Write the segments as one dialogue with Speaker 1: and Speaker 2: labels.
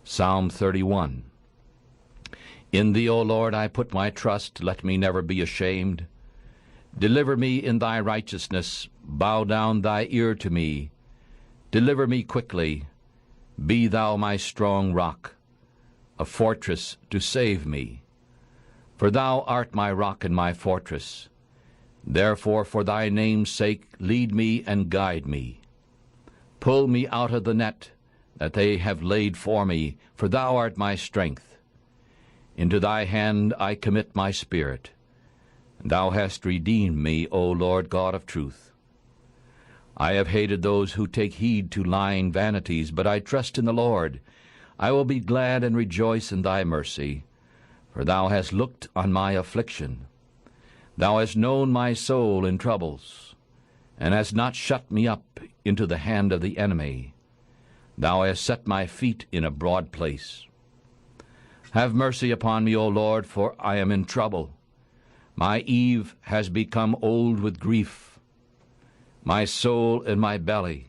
Speaker 1: Psalm 31. In thee, O Lord, I put my trust, let me never be ashamed. Deliver me in thy righteousness, bow down thy ear to me. Deliver me quickly, be thou my strong rock, a fortress to save me. For thou art my rock and my fortress. Therefore for thy name's sake lead me and guide me. Pull me out of the net that they have laid for me, for thou art my strength. Into thy hand I commit my spirit. Thou hast redeemed me, O Lord God of truth. I have hated those who take heed to lying vanities, but I trust in the Lord. I will be glad and rejoice in thy mercy, for thou hast looked on my affliction. Thou hast known my soul in troubles, and hast not shut me up into the hand of the enemy. Thou hast set my feet in a broad place. Have mercy upon me, O Lord, for I am in trouble. My eve has become old with grief, my soul and my belly,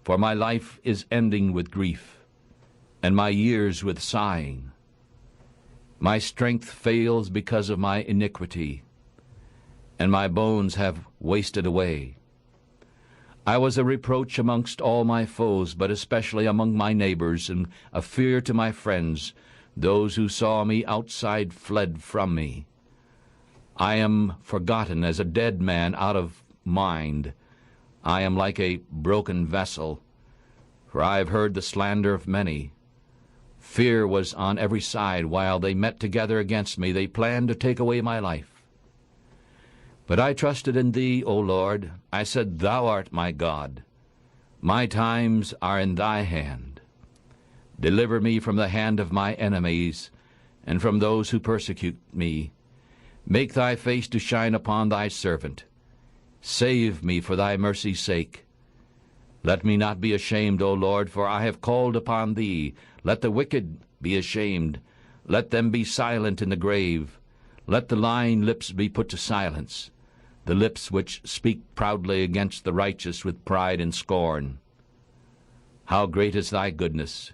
Speaker 1: for my life is ending with grief, and my years with sighing. My strength fails because of my iniquity, and my bones have wasted away. I was a reproach amongst all my foes, but especially among my neighbors, and a fear to my friends. Those who saw me outside fled from me. I am forgotten as a dead man out of mind. I am like a broken vessel, for I have heard the slander of many. Fear was on every side while they met together against me. They planned to take away my life. But I trusted in thee, O Lord. I said, thou art my God. My times are in thy hand. Deliver me from the hand of my enemies, and from those who persecute me. Make thy face to shine upon thy servant. Save me for thy mercy's sake. Let me not be ashamed, O Lord, for I have called upon thee. Let the wicked be ashamed. Let them be silent in the grave. Let the lying lips be put to silence, the lips which speak proudly against the righteous with pride and scorn. How great is thy goodness,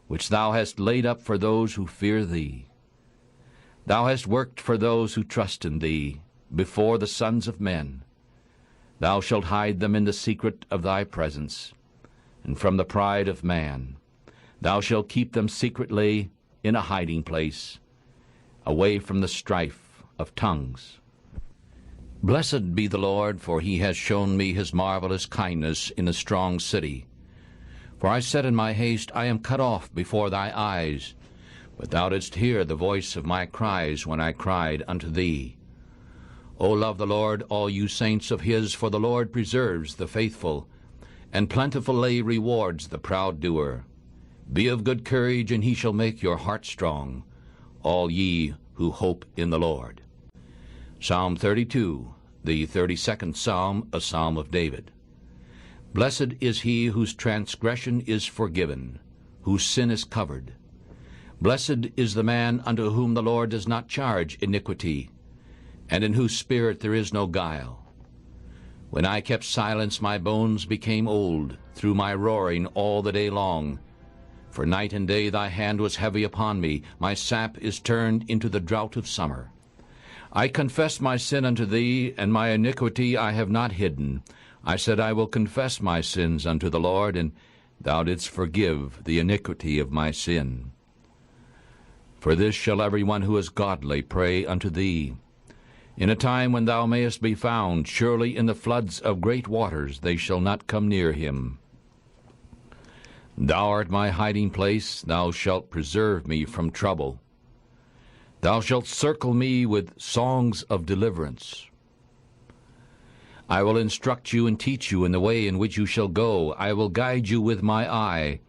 Speaker 1: which thou hast laid up for those who fear thee. Thou hast worked for those who trust in thee, before the sons of men. Thou shalt hide them in the secret of thy presence, and from the pride of man. Thou shalt keep them secretly in a hiding place, away from the strife of tongues. Blessed be the Lord, for he has shown me his marvelous kindness in a strong city. For I said in my haste, I am cut off before thy eyes. But thou didst hear the voice of my cries when I cried unto thee. O love the Lord, all you saints of his, for the Lord preserves the faithful, and plentifully rewards the proud doer. Be of good courage, and he shall make your heart strong, all ye who hope in the Lord. Psalm 32, the 32nd Psalm, a Psalm of David. Blessed is he whose transgression is forgiven, whose sin is covered. Blessed is the man unto whom the Lord does not charge iniquity, and in whose spirit there is no guile. When I kept silence, my bones became old, through my roaring all the day long. For night and day thy hand was heavy upon me. My sap is turned into the drought of summer. I confessed my sin unto thee, and my iniquity I have not hidden. I said, I will confess my sins unto the Lord, and thou didst forgive the iniquity of my sin. For this shall every one who is godly pray unto thee. In a time when thou mayest be found, surely in the floods of great waters they shall not come near him. Thou art my hiding place, thou shalt preserve me from trouble. Thou shalt circle me with songs of deliverance. I will instruct you and teach you in the way in which you shall go. I will guide you with my eye.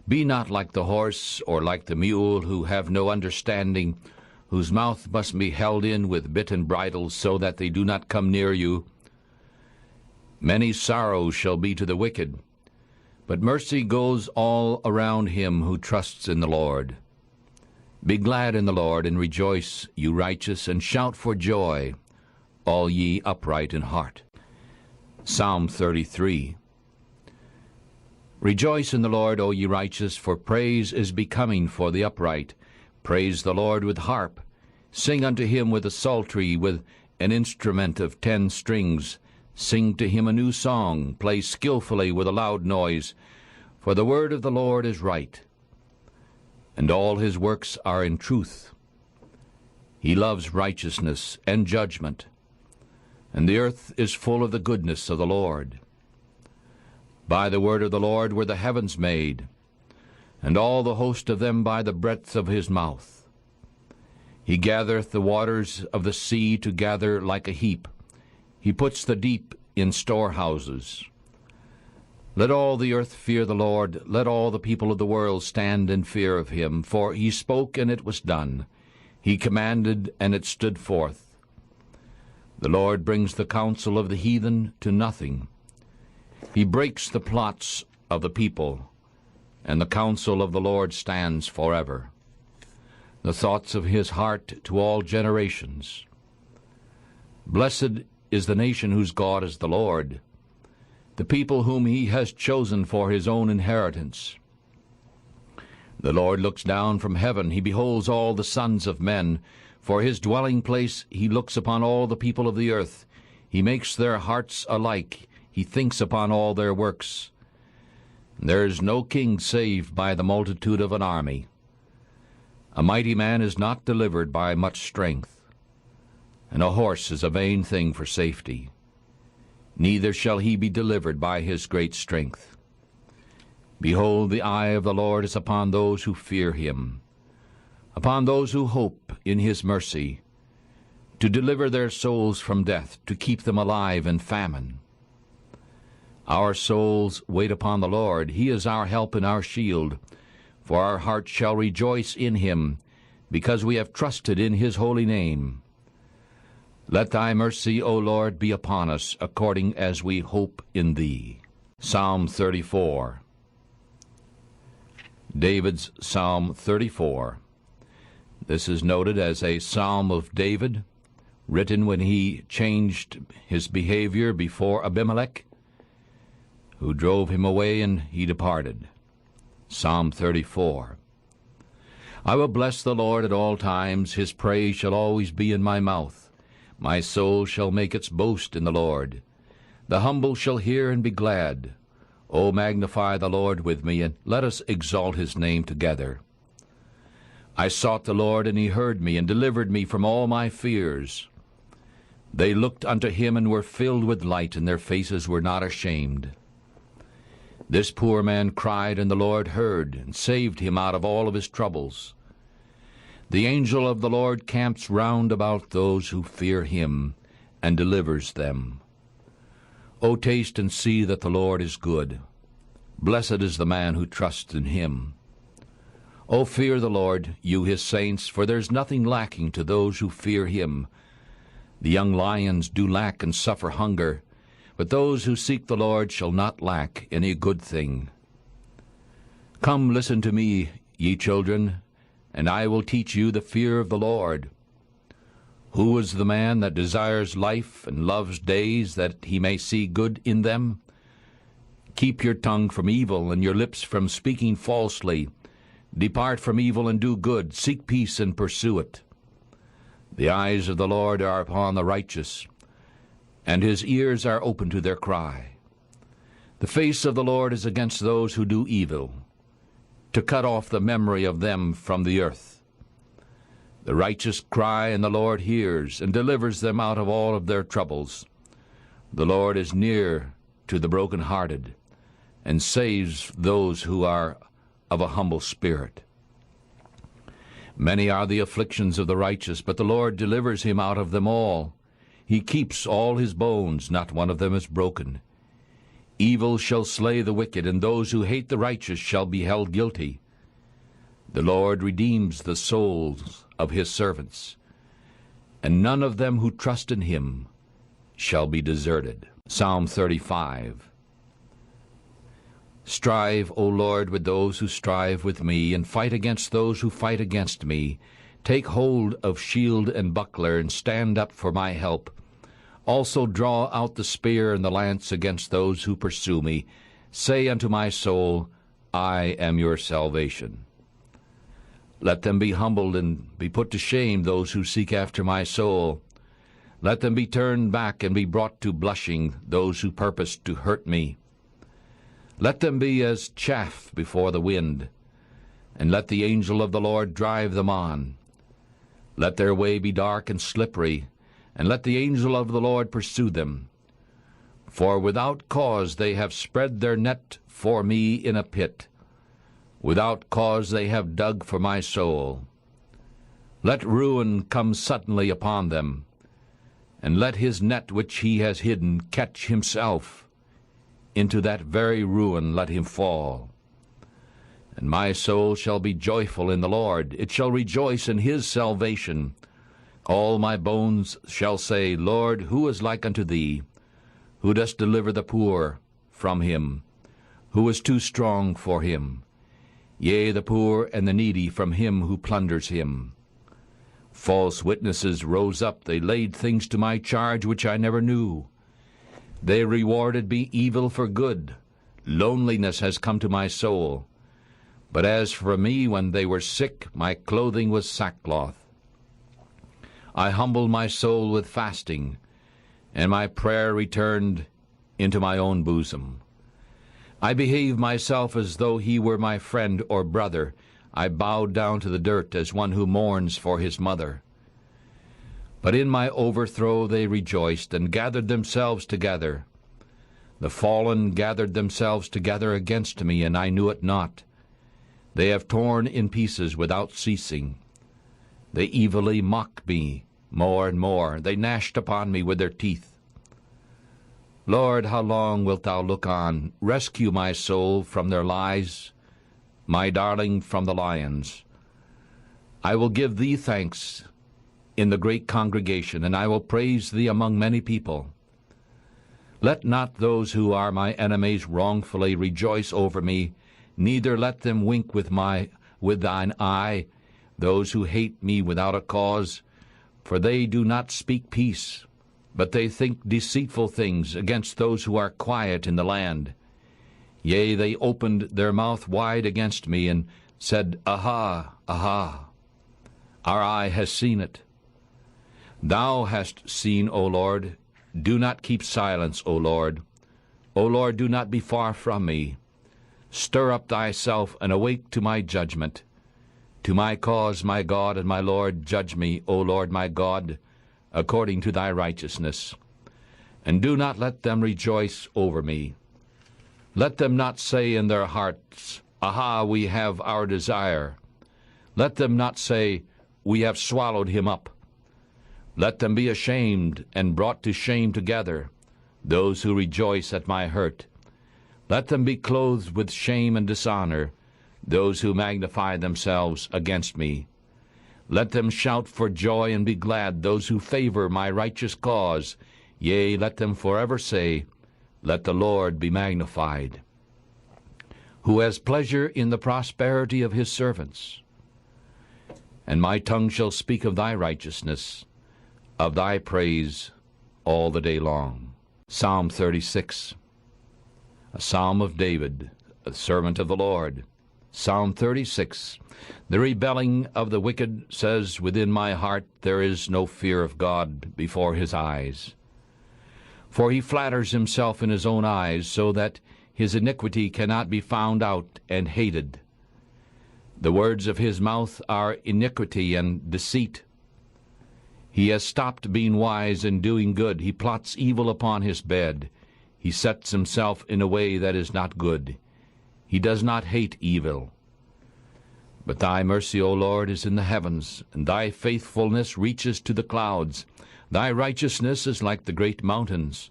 Speaker 1: Be not like the horse or like the mule, who have no understanding, whose mouth must be held in with bit and bridle, so that they do not come near you. Many sorrows shall be to the wicked, but mercy goes all around him who trusts in the Lord. Be glad in the Lord, and rejoice, you righteous, and shout for joy, all ye upright in heart. Psalm 33. Rejoice in the Lord, O ye righteous, for praise is becoming for the upright. Praise the Lord with harp. Sing unto him with a psaltery, with an instrument of 10 strings. Sing to him a new song. Play skillfully with a loud noise. For the word of the Lord is right, and all his works are in truth. He loves righteousness and judgment, and the earth is full of the goodness of the Lord. By the word of the Lord were the heavens made, and all the host of them by the breadth of his mouth. He gathereth the waters of the sea together like a heap. He puts the deep in storehouses. Let all the earth fear the Lord. Let all the people of the world stand in fear of him. For he spoke, and it was done. He commanded, and it stood forth. The Lord brings the counsel of the heathen to nothing. He breaks the plots of the people, and the counsel of the Lord stands forever. The thoughts of his heart to all generations. Blessed is the nation whose God is the Lord, the people whom he has chosen for his own inheritance. The Lord looks down from heaven. He beholds all the sons of men. For his dwelling place he looks upon all the people of the earth. He makes their hearts alike. He thinks upon all their works. There is no king saved by the multitude of an army. A mighty man is not delivered by much strength, and a horse is a vain thing for safety. Neither shall he be delivered by his great strength. Behold, the eye of the Lord is upon those who fear him, upon those who hope in his mercy, to deliver their souls from death, to keep them alive in famine. Our souls wait upon the Lord. He is our help and our shield. For our heart shall rejoice in him, because we have trusted in his holy name. Let thy mercy, O Lord, be upon us, according as we hope in thee. Psalm 34. David's Psalm 34. This is noted as a psalm of David, written when he changed his behavior before Abimelech, who drove him away, and he departed. Psalm 34. I will bless the Lord at all times. His praise shall always be in my mouth. My soul shall make its boast in the Lord. The humble shall hear and be glad. O magnify the Lord with me, and let us exalt his name together. I sought the Lord, and he heard me, and delivered me from all my fears. They looked unto him, and were filled with light, and their faces were not ashamed. This poor man cried, and the Lord heard, and saved him out of all of his troubles. The angel of the Lord camps round about those who fear him, and delivers them. O taste and see that the Lord is good. Blessed is the man who trusts in him. O fear the Lord, you his saints, for there is nothing lacking to those who fear him. The young lions do lack and suffer hunger, but those who seek the Lord shall not lack any good thing. Come, listen to me, ye children, and I will teach you the fear of the Lord. Who is the man that desires life and loves days, that he may see good in them? Keep your tongue from evil, and your lips from speaking falsely. Depart from evil and do good. Seek peace and pursue it. The eyes of the Lord are upon the righteous, and his ears are open to their cry. The face of the Lord is against those who do evil, to cut off the memory of them from the earth. The righteous cry, and the Lord hears, and delivers them out of all of their troubles. The Lord is near to the brokenhearted, and saves those who are of a humble spirit. Many are the afflictions of the righteous, but the Lord delivers him out of them all. He keeps all his bones, not one of them is broken. Evil shall slay the wicked, and those who hate the righteous shall be held guilty. The Lord redeems the souls of his servants, and none of them who trust in him shall be deserted. Psalm 35. Strive, O Lord, with those who strive with me, and fight against those who fight against me. Take hold of shield and buckler, and stand up for my help. Also draw out the spear and the lance against those who pursue me, Say unto my soul, I am your salvation. Let them be humbled and be put to shame, those who seek after my soul. Let them be turned back and be brought to blushing, those who purpose to hurt me. Let them be as chaff before the wind, and let the angel of the Lord drive them on. Let their way be dark and slippery, and let the angel of the Lord pursue them. For without cause they have spread their net for me in a pit. Without cause they have dug for my soul. Let ruin come suddenly upon them, and let his net which he has hidden catch himself. Into that very ruin let him fall. And my soul shall be joyful in the Lord, it shall rejoice in his salvation. All my bones shall say, Lord, who is like unto thee, who dost deliver the poor from him, who is too strong for him, yea, the poor and the needy from him who plunders him. False witnesses rose up, they laid things to my charge which I never knew. They rewarded me evil for good. Loneliness has come to my soul. But as for me, when they were sick, my clothing was sackcloth. I humbled my soul with fasting, and my prayer returned into my own bosom. I behaved myself as though he were my friend or brother. I bowed down to the dirt as one who mourns for his mother. But in my overthrow they rejoiced, and gathered themselves together. The fallen gathered themselves together against me, and I knew it not. They have torn in pieces without ceasing. They evilly mocked me more and more. They gnashed upon me with their teeth. Lord, how long wilt thou look on? Rescue my soul from their lies, my darling from the lions. I will give thee thanks in the great congregation, and I will praise thee among many people. Let not those who are my enemies wrongfully rejoice over me, neither let them wink with thine eye, those who hate me without a cause. For they do not speak peace, but they think deceitful things against those who are quiet in the land. Yea, they opened their mouth wide against me, and said, Aha, aha, our eye has seen it. Thou hast seen, O Lord. Do not keep silence, O Lord. O Lord, do not be far from me. Stir up thyself, and awake to my judgment. To my cause, my God and my Lord, judge me, O Lord my God, according to thy righteousness. And do not let them rejoice over me. Let them not say in their hearts, Aha, we have our desire. Let them not say, We have swallowed him up. Let them be ashamed and brought to shame together, those who rejoice at my hurt. Let them be clothed with shame and dishonor, those who magnify themselves against me. Let them shout for joy and be glad, those who favor my righteous cause. Yea, let them forever say, Let the Lord be magnified, who has pleasure in the prosperity of his servants. And my tongue shall speak of thy righteousness, of thy praise all the day long. Psalm 36, a psalm of David, a servant of the Lord. Psalm 36, the rebelling of the wicked says, Within my heart there is no fear of God before his eyes. For he flatters himself in his own eyes, so that his iniquity cannot be found out and hated. The words of his mouth are iniquity and deceit. He has stopped being wise and doing good. He plots evil upon his bed. He sets himself in a way that is not good. He does not hate evil. But thy mercy, O Lord, is in the heavens, and thy faithfulness reaches to the clouds. Thy righteousness is like the great mountains.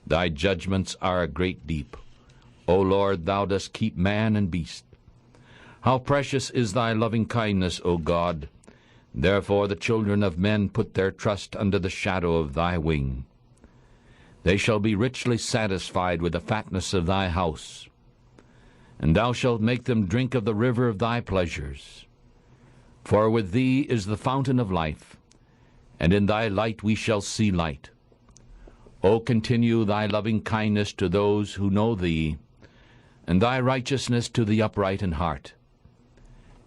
Speaker 1: Thy judgments are a great deep. O Lord, thou dost keep man and beast. How precious is thy loving kindness, O God! Therefore the children of men put their trust under the shadow of thy wing. They shall be richly satisfied with the fatness of thy house, and thou shalt make them drink of the river of thy pleasures. For with thee is the fountain of life, and in thy light we shall see light. O continue thy loving kindness to those who know thee, and thy righteousness to the upright in heart.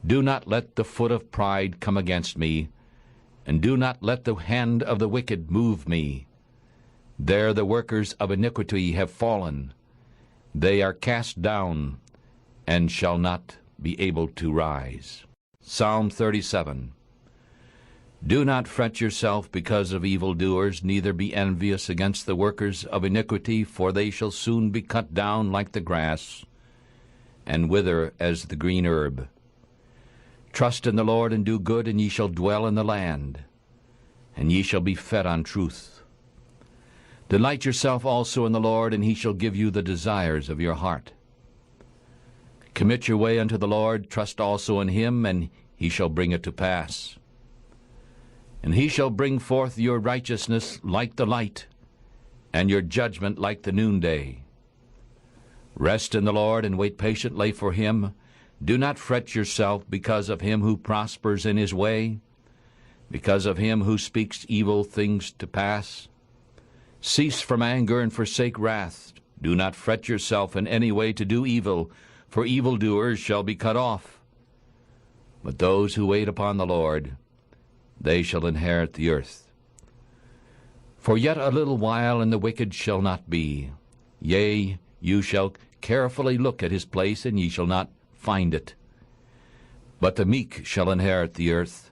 Speaker 1: Do not let the foot of pride come against me, and do not let the hand of the wicked move me. There the workers of iniquity have fallen. They are cast down, and shall not be able to rise. Psalm 37. Do not fret yourself because of evildoers, neither be envious against the workers of iniquity, for they shall soon be cut down like the grass, and wither as the green herb. Trust in the Lord, and do good, and ye shall dwell in the land, and ye shall be fed on truth. Delight yourself also in the Lord, and he shall give you the desires of your heart. Commit your way unto the Lord, trust also in him, and he shall bring it to pass. And he shall bring forth your righteousness like the light, and your judgment like the noonday. Rest in the Lord, and wait patiently for him. Do not fret yourself because of him who prospers in his way, because of him who speaks evil things to pass. Cease from anger and forsake wrath. Do not fret yourself in any way to do evil, for evildoers shall be cut off. But those who wait upon the Lord, they shall inherit the earth. For yet a little while, and the wicked shall not be. Yea, you shall carefully look at his place, and ye shall not find it. But the meek shall inherit the earth,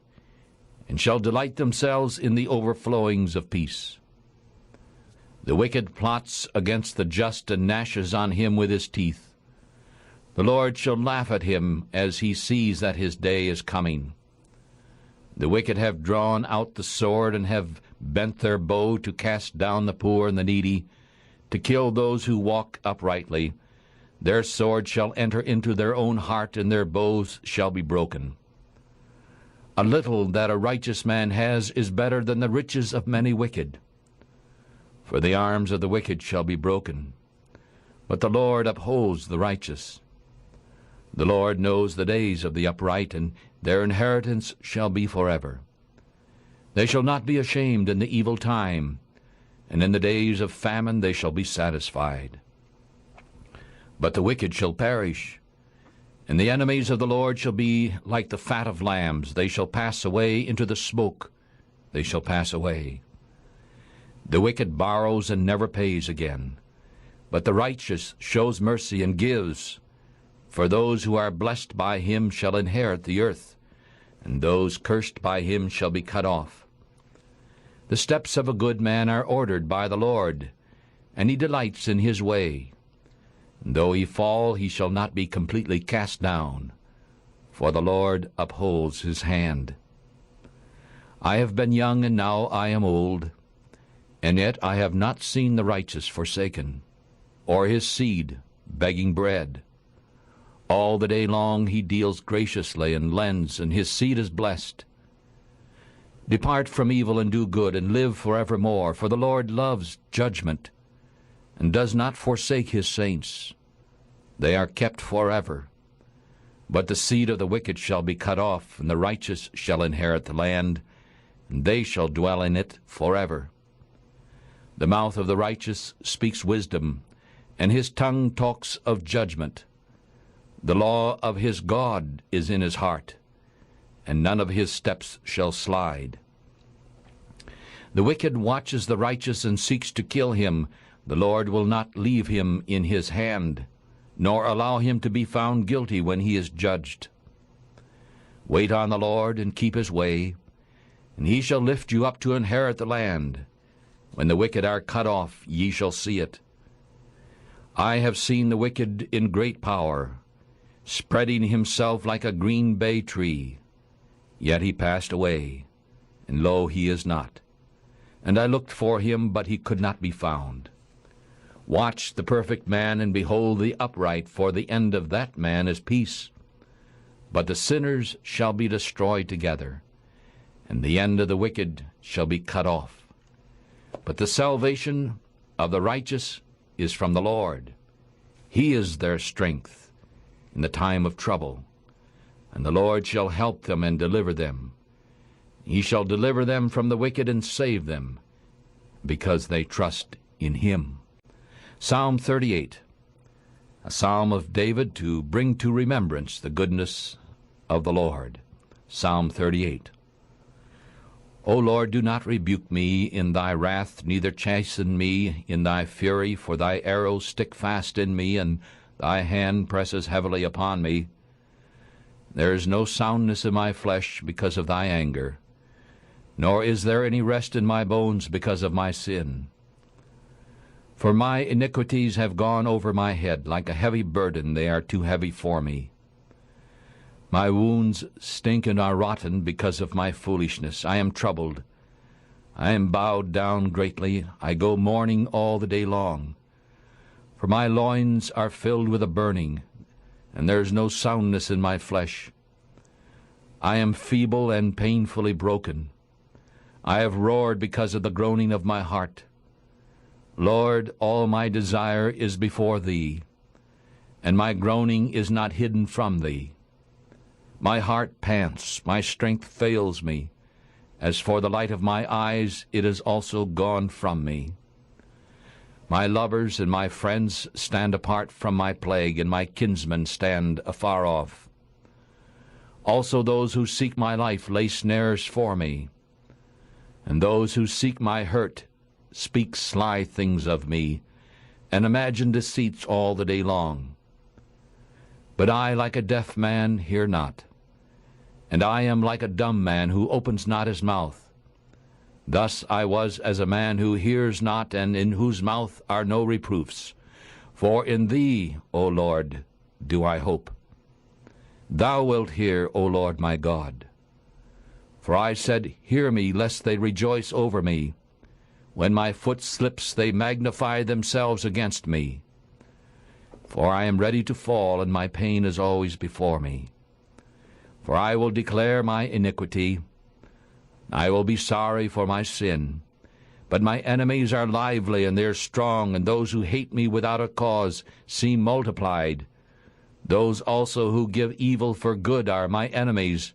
Speaker 1: and shall delight themselves in the overflowings of peace. The wicked plots against the just, and gnashes on him with his teeth. The Lord shall laugh at him as he sees that his day is coming. The wicked have drawn out the sword, and have bent their bow to cast down the poor and the needy, to kill those who walk uprightly. Their sword shall enter into their own heart, and their bows shall be broken. A little that a righteous man has is better than the riches of many wicked. For the arms of the wicked shall be broken, but the Lord upholds the righteous. The Lord knows the days of the upright, and their inheritance shall be forever. They shall not be ashamed in the evil time, and in the days of famine they shall be satisfied. But the wicked shall perish, and the enemies of the Lord shall be like the fat of lambs. They shall pass away into the smoke. They shall pass away. The wicked borrows and never pays again, but the righteous shows mercy and gives. For those who are blessed by him shall inherit the earth, and those cursed by him shall be cut off. The steps of a good man are ordered by the Lord, and he delights in his way. And though he fall, he shall not be completely cast down, for the Lord upholds his hand. I have been young, and now I am old, and yet I have not seen the righteous forsaken, or his seed begging bread. All the day long he deals graciously and lends, and his seed is blessed. Depart from evil and do good, and live forevermore, for the Lord loves judgment, and does not forsake his saints. They are kept forever. But the seed of the wicked shall be cut off, and the righteous shall inherit the land, and they shall dwell in it forever. The mouth of the righteous speaks wisdom, and his tongue talks of judgment. The law of his God is in his heart, and none of his steps shall slide. The wicked watches the righteous and seeks to kill him. The Lord will not leave him in his hand, nor allow him to be found guilty when he is judged. Wait on the Lord and keep his way, and he shall lift you up to inherit the land. When the wicked are cut off, ye shall see it. I have seen the wicked in great power, spreading himself like a green bay tree. Yet he passed away, and lo, he is not. And I looked for him, but he could not be found. Watch the perfect man, and behold the upright, for the end of that man is peace. But the sinners shall be destroyed together, and the end of the wicked shall be cut off. But the salvation of the righteous is from the Lord. He is their strength in the time of trouble, and the Lord shall help them and deliver them. He shall deliver them from the wicked and save them, because they trust in him. Psalm 38. A psalm of David to bring to remembrance the goodness of the Lord. Psalm 38. O Lord, do not rebuke me in thy wrath, neither chasten me in thy fury, for thy arrows stick fast in me, and thy hand presses heavily upon me. There is no soundness in my flesh because of thy anger, nor is there any rest in my bones because of my sin. For my iniquities have gone over my head, like a heavy burden, they are too heavy for me. My wounds stink and are rotten because of my foolishness. I am troubled. I am bowed down greatly. I go mourning all the day long. For my loins are filled with a burning, and there is no soundness in my flesh. I am feeble and painfully broken. I have roared because of the groaning of my heart. Lord, all my desire is before thee, and my groaning is not hidden from thee. My heart pants, my strength fails me. As for the light of my eyes, it is also gone from me. My lovers and my friends stand apart from my plague, and my kinsmen stand afar off. Also those who seek my life lay snares for me, and those who seek my hurt speak sly things of me, and imagine deceits all the day long. But I, like a deaf man, hear not, and I am like a dumb man who opens not his mouth. Thus I was as a man who hears not, and in whose mouth are no reproofs. For in thee, O Lord, do I hope. Thou wilt hear, O Lord my God. For I said, hear me, lest they rejoice over me. When my foot slips, they magnify themselves against me. For I am ready to fall, and my pain is always before me. For I will declare my iniquity. I will be sorry for my sin. But my enemies are lively, and they are strong, and those who hate me without a cause seem multiplied. Those also who give evil for good are my enemies,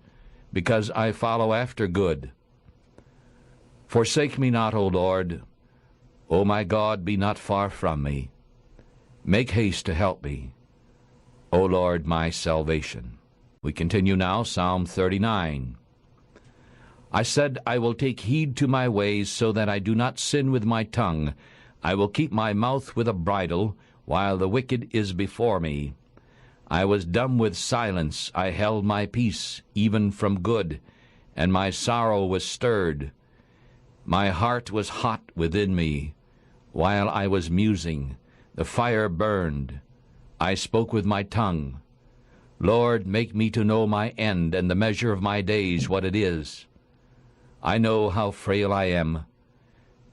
Speaker 1: because I follow after good. Forsake me not, O Lord. O my God, be not far from me. Make haste to help me, O Lord, my salvation. We continue now, Psalm 39. I said, I will take heed to my ways, so that I do not sin with my tongue. I will keep my mouth with a bridle, while the wicked is before me. I was dumb with silence, I held my peace, even from good, and my sorrow was stirred. My heart was hot within me. While I was musing, the fire burned. I spoke with my tongue. Lord, make me to know my end, and the measure of my days, what it is. I know how frail I am.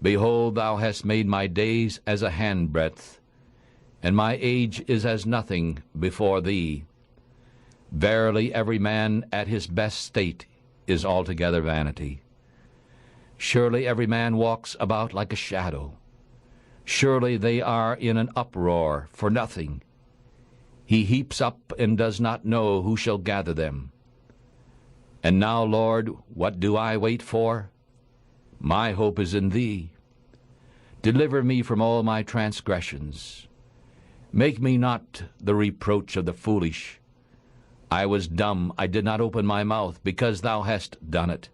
Speaker 1: Behold, thou hast made my days as a handbreadth, and my age is as nothing before thee. Verily, every man at his best state is altogether vanity. Surely every man walks about like a shadow. Surely they are in an uproar for nothing. He heaps up and does not know who shall gather them. And now, Lord, what do I wait for? My hope is in thee. Deliver me from all my transgressions. Make me not the reproach of the foolish. I was dumb, I did not open my mouth, because thou hast done it.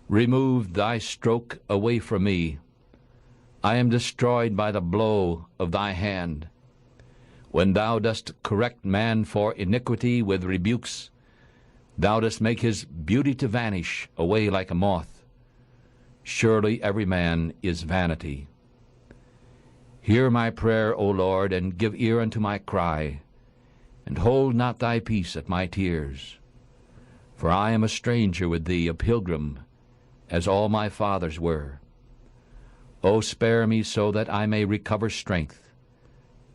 Speaker 1: Remove thy stroke away from me. I am destroyed by the blow of thy hand. When thou dost correct man for iniquity with rebukes, thou dost make his beauty to vanish away like a moth. Surely every man is vanity. Hear my prayer, O Lord, and give ear unto my cry, and hold not thy peace at my tears. For I am a stranger with thee, a pilgrim, as all my fathers were. O spare me so that I may recover strength,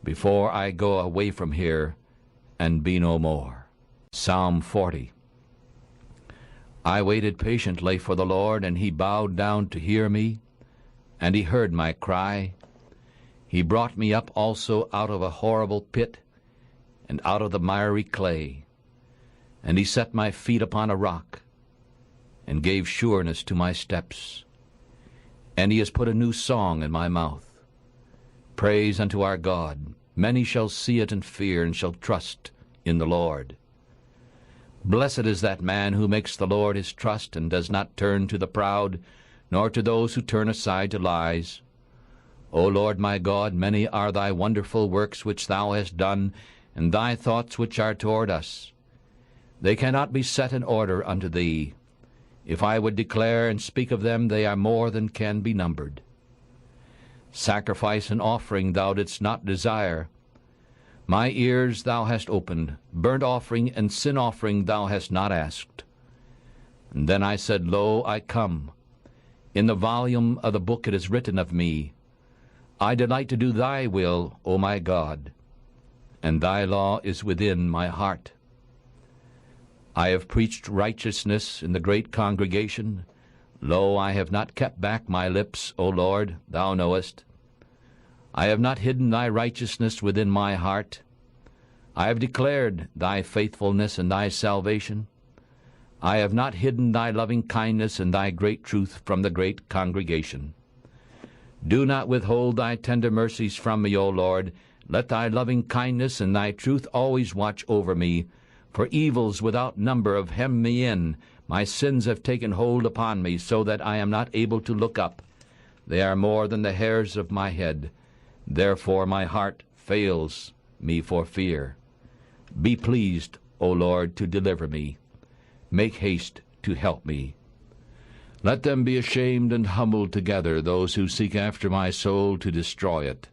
Speaker 1: before I go away from here and be no more. Psalm 40. I waited patiently for the Lord, and he bowed down to hear me, and he heard my cry. He brought me up also out of a horrible pit, and out of the miry clay. And he set my feet upon a rock, and gave sureness to my steps. And he has put a new song in my mouth, praise unto our God. Many shall see it and fear, and shall trust in the Lord. Blessed is that man who makes the Lord his trust, and does not turn to the proud, nor to those who turn aside to lies. O Lord my God, many are thy wonderful works which thou hast done, and thy thoughts which are toward us. They cannot be set in order unto thee. If I would declare and speak of them, they are more than can be numbered. Sacrifice and offering thou didst not desire. My ears thou hast opened. Burnt offering and sin offering thou hast not asked. And then I said, Lo, I come. In the volume of the book it is written of me, I delight to do thy will, O my God, and thy law is within my heart. I have preached righteousness in the great congregation. Lo, I have not kept back my lips, O Lord, thou knowest. I have not hidden thy righteousness within my heart. I have declared thy faithfulness and thy salvation. I have not hidden thy loving kindness and thy great truth from the great congregation. Do not withhold thy tender mercies from me, O Lord. Let thy loving kindness and thy truth always watch over me, for evils without number have hemmed me in. My sins have taken hold upon me, so that I am not able to look up. They are more than the hairs of my head. Therefore my heart fails me for fear. Be pleased, O Lord, to deliver me. Make haste to help me. Let them be ashamed and humbled together, those who seek after my soul to destroy it.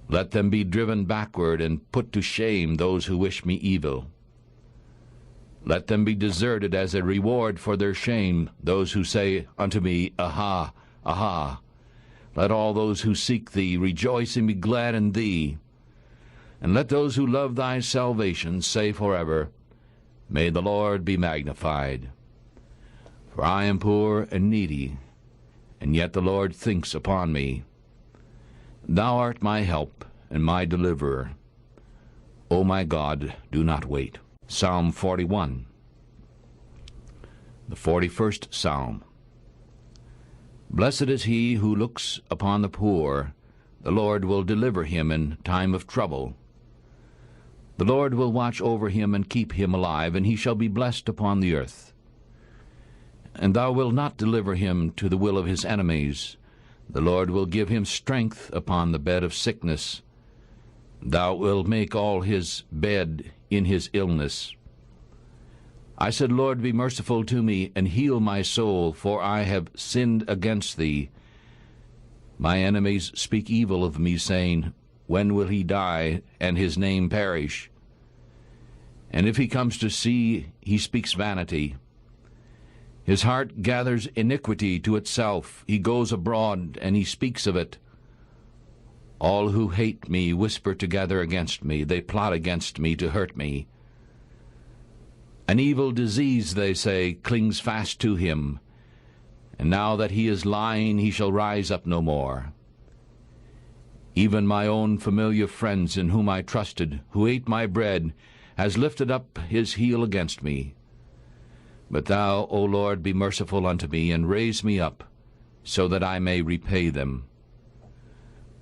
Speaker 1: Let them be driven backward and put to shame, those who wish me evil. Let them be deserted as a reward for their shame, those who say unto me, Aha, aha. Let all those who seek thee rejoice and be glad in thee. And let those who love thy salvation say forever, May the Lord be magnified. For I am poor and needy, and yet the Lord thinks upon me. Thou art my help and my deliverer. O my God, do not wait. Psalm 41. The 41st Psalm. Blessed is he who looks upon the poor. The Lord will deliver him in time of trouble. The Lord will watch over him and keep him alive, and he shall be blessed upon the earth. And thou wilt not deliver him to the will of his enemies. The Lord will give him strength upon the bed of sickness. Thou wilt make all his bed in his illness. I said, Lord, be merciful to me, and heal my soul, for I have sinned against thee. My enemies speak evil of me, saying, When will he die, and his name perish? And if he comes to see, he speaks vanity. His heart gathers iniquity to itself. He goes abroad, and he speaks of it. All who hate me whisper together against me. They plot against me to hurt me. An evil disease, they say, clings fast to him. And now that he is lying, he shall rise up no more. Even my own familiar friends in whom I trusted, who ate my bread, has lifted up his heel against me. But thou, O Lord, be merciful unto me, and raise me up, so that I may repay them.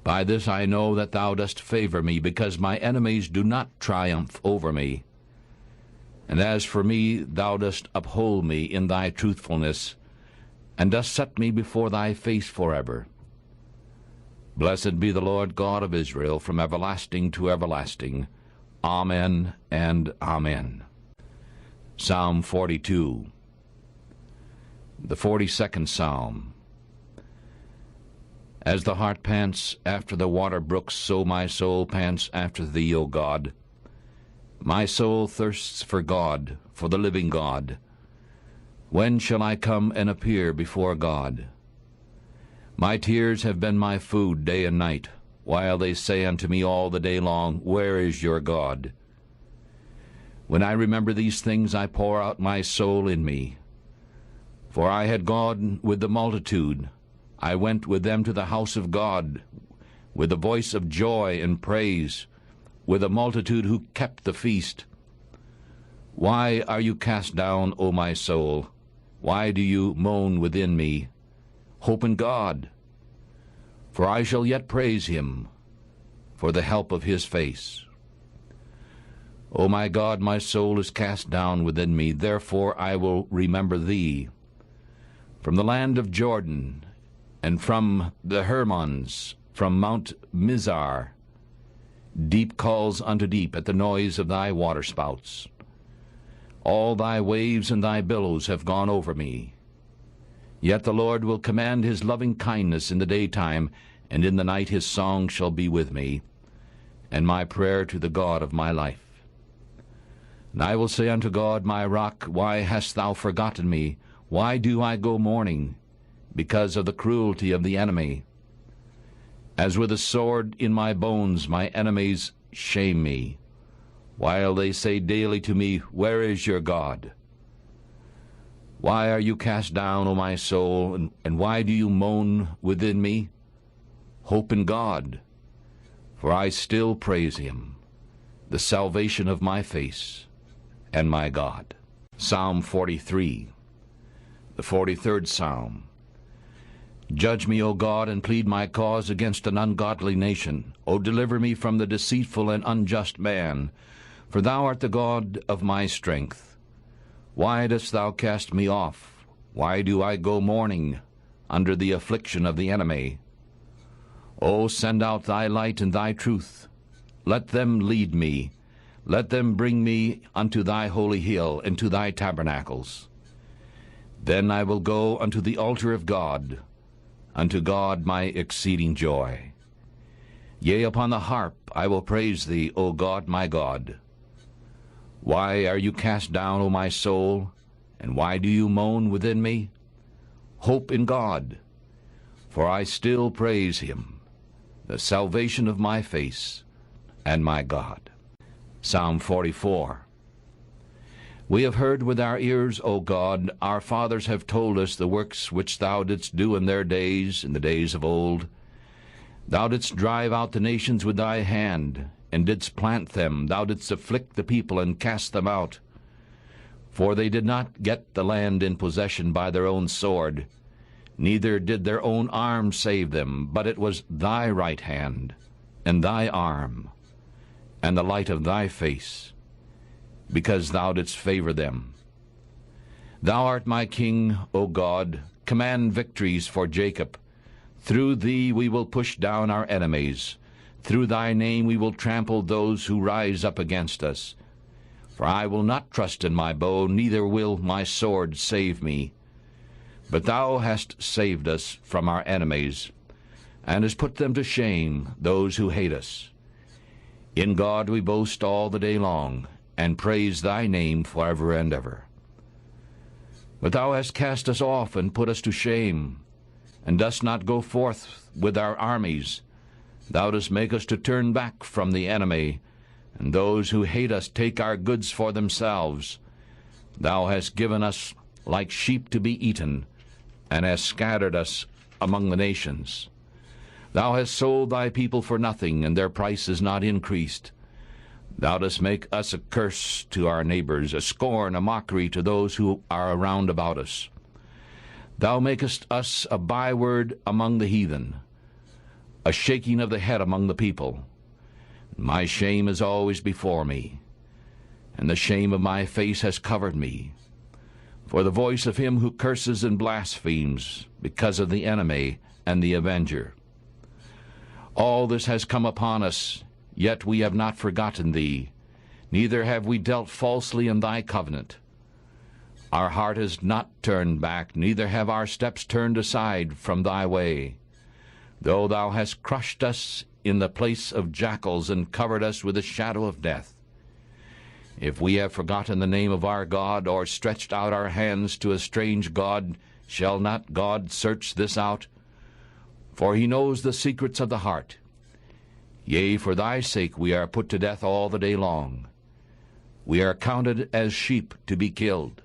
Speaker 1: By this I know that thou dost favor me, because my enemies do not triumph over me. And as for me, thou dost uphold me in thy truthfulness, and dost set me before thy face forever. Blessed be the Lord God of Israel, from everlasting to everlasting. Amen and Amen. Psalm 42. The 42nd Psalm. As the hart pants after the water brooks, so my soul pants after thee, O God. My soul thirsts for God, for the living God. When shall I come and appear before God? My tears have been my food day and night, while they say unto me all the day long, Where is your God? When I remember these things, I pour out my soul in me. For I had gone with the multitude. I went with them to the house of God, with a voice of joy and praise, with a multitude who kept the feast. Why are you cast down, O my soul? Why do you moan within me? Hope in God, for I shall yet praise him, for the help of his face. O my God, my soul is cast down within me, therefore I will remember thee. From the land of Jordan, and from the Hermons, from Mount Mizar, deep calls unto deep at the noise of thy waterspouts. All thy waves and thy billows have gone over me. Yet the Lord will command his loving kindness in the daytime, and in the night his song shall be with me, and my prayer to the God of my life. And I will say unto God, my rock, why hast thou forgotten me? Why do I go mourning? Because of the cruelty of the enemy. As with a sword in my bones, my enemies shame me, while they say daily to me, where is your God? Why are you cast down, O my soul, and why do you moan within me? Hope in God, for I still praise him, the salvation of my face and my God. Psalm 43, the 43rd Psalm. Judge me, O God, and plead my cause against an ungodly nation. O deliver me from the deceitful and unjust man, for thou art the God of my strength. Why dost thou cast me off? Why do I go mourning under the affliction of the enemy? O send out thy light and thy truth. Let them lead me. Let them bring me unto thy holy hill, and to thy tabernacles. Then I will go unto the altar of God, unto God my exceeding joy. Yea, upon the harp I will praise thee, O God my God. Why are you cast down, O my soul, and why do you moan within me? Hope in God, for I still praise him, the salvation of my face and my God. Psalm 44. We have heard with our ears, O God, our fathers have told us the works which thou didst do in their days, in the days of old. Thou didst drive out the nations with thy hand, and didst plant them. Thou didst afflict the people and cast them out. For they did not get the land in possession by their own sword, neither did their own arm save them, but it was thy right hand, and thy arm, and the light of thy face, because thou didst favor them. Thou art my King, O God. Command victories for Jacob. Through thee we will push down our enemies. Through thy name we will trample those who rise up against us. For I will not trust in my bow, neither will my sword save me. But thou hast saved us from our enemies, and hast put them to shame, those who hate us. In God we boast all the day long, and praise thy name forever and ever. But thou hast cast us off and put us to shame, and dost not go forth with our armies. Thou dost make us to turn back from the enemy, and those who hate us take our goods for themselves. Thou hast given us like sheep to be eaten, and hast scattered us among the nations. Thou hast sold thy people for nothing, and their price is not increased. Thou dost make us a curse to our neighbors, a scorn, a mockery to those who are around about us. Thou makest us a byword among the heathen, a shaking of the head among the people. My shame is always before me, and the shame of my face has covered me. For the voice of him who curses and blasphemes, because of the enemy and the avenger. All this has come upon us, yet we have not forgotten thee, neither have we dealt falsely in thy covenant. Our heart is not turned back, neither have our steps turned aside from thy way. Though thou hast crushed us in the place of jackals, and covered us with the shadow of death. If we have forgotten the name of our God, or stretched out our hands to a strange God, shall not God search this out? For he knows the secrets of the heart. Yea, for thy sake we are put to death all the day long. We are counted as sheep to be killed.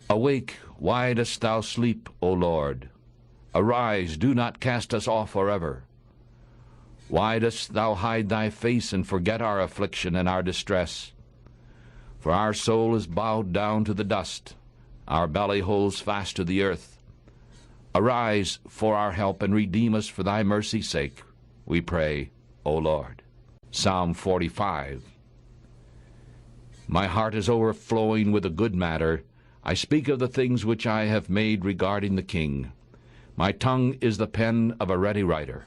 Speaker 1: Awake, why dost thou sleep, O Lord? Arise, do not cast us off forever. Why dost thou hide thy face and forget our affliction and our distress? For our soul is bowed down to the dust, our belly holds fast to the earth. Arise for our help, and redeem us for thy mercy's sake, we pray. O Lord. Psalm 45. My heart is overflowing with a good matter. I speak of the things which I have made regarding the king. My tongue is the pen of a ready writer.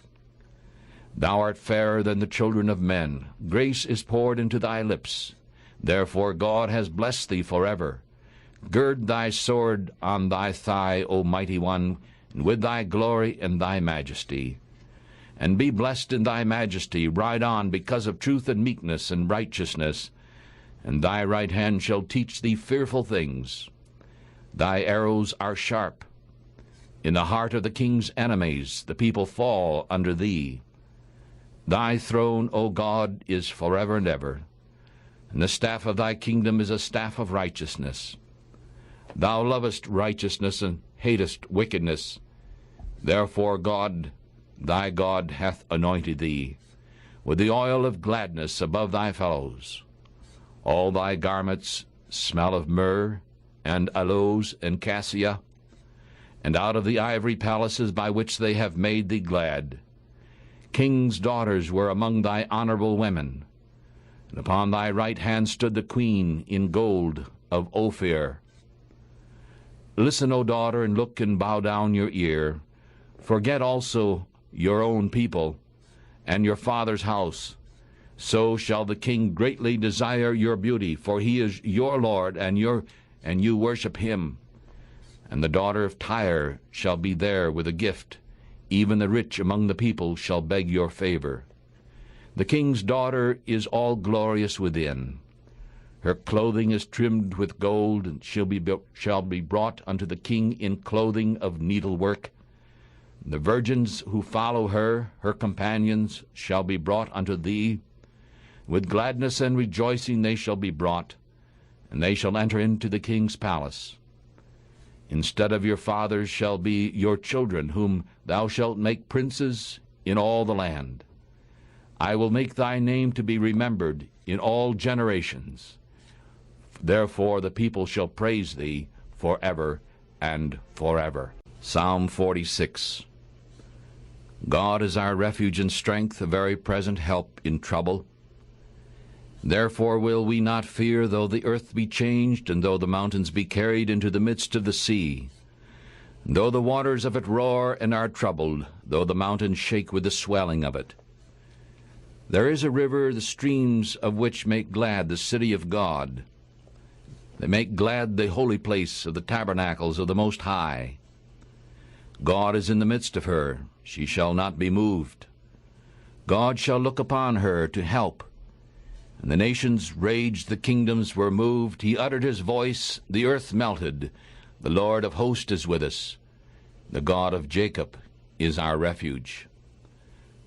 Speaker 1: Thou art fairer than the children of men. Grace is poured into thy lips. Therefore God has blessed thee forever. Gird thy sword on thy thigh, O mighty one, and with thy glory and thy majesty. And be blessed in thy majesty. Ride on because of truth and meekness and righteousness. And thy right hand shall teach thee fearful things. Thy arrows are sharp. In the heart of the king's enemies the people fall under thee. Thy throne, O God, is forever and ever, and the staff of thy kingdom is a staff of righteousness. Thou lovest righteousness and hatest wickedness. Therefore God, thy God, hath anointed thee with the oil of gladness above thy fellows. All thy garments smell of myrrh, and aloes, and cassia, and out of the ivory palaces by which they have made thee glad. Kings' daughters were among thy honorable women, and upon thy right hand stood the queen in gold of Ophir. Listen, O daughter, and look and bow down your ear. Forget also your own people and your father's house. So shall the king greatly desire your beauty, for he is your Lord, and you worship him. And the daughter of Tyre shall be there with a gift. Even the rich among the people shall beg your favor. The king's daughter is all glorious within. Her clothing is trimmed with gold, and shall be brought unto the king in clothing of needlework. The virgins who follow her, her companions, shall be brought unto thee. With gladness and rejoicing they shall be brought, and they shall enter into the king's palace. Instead of your fathers shall be your children, whom thou shalt make princes in all the land. I will make thy name to be remembered in all generations. Therefore the people shall praise thee forever and forever. Psalm 46. God is our refuge and strength, a very present help in trouble. Therefore will we not fear, though the earth be changed, and though the mountains be carried into the midst of the sea. Though the waters of it roar and are troubled, though the mountains shake with the swelling of it. There is a river, the streams of which make glad the city of God. They make glad the holy place of the tabernacles of the Most High. God is in the midst of her, she shall not be moved. God shall look upon her to help. And the nations raged, the kingdoms were moved. He uttered his voice, the earth melted. The Lord of hosts is with us. The God of Jacob is our refuge.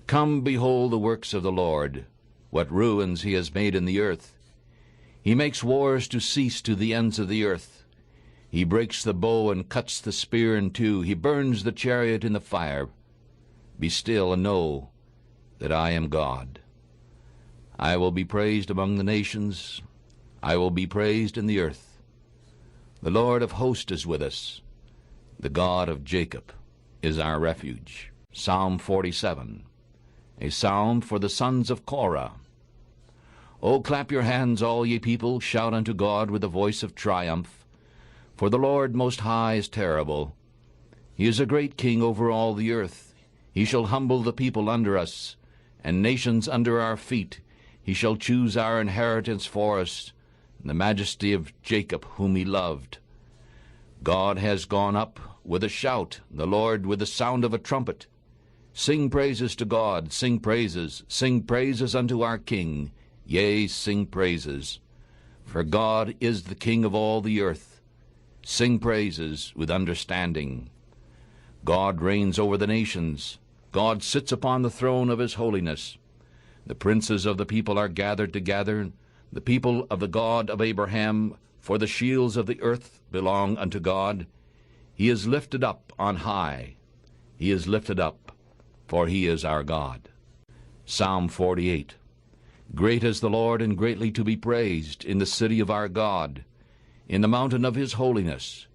Speaker 1: Come, behold the works of the Lord, what ruins he has made in the earth. He makes wars to cease to the ends of the earth. He breaks the bow and cuts the spear in two. He burns the chariot in the fire. Be still and know that I am God. I will be praised among the nations. I will be praised in the earth. The Lord of hosts is with us. The God of Jacob is our refuge. Psalm 47, a psalm for the sons of Korah. O clap your hands, all ye people, shout unto God with a voice of triumph. For the Lord most high is terrible. He is a great king over all the earth. He shall humble the people under us, and nations under our feet. He shall choose our inheritance for us, in the majesty of Jacob whom he loved. God has gone up with a shout, the Lord with the sound of a trumpet. Sing praises to God, sing praises unto our King. Yea, sing praises. For God is the King of all the earth. Sing praises with understanding. God reigns over the nations. God sits upon the throne of his holiness. The princes of the people are gathered together, the people of the God of Abraham, for the shields of the earth belong unto God. He is lifted up on high. He is lifted up, for he is our God. Psalm 48. Great is the Lord, and greatly to be praised, in the city of our God, in the mountain of his holiness.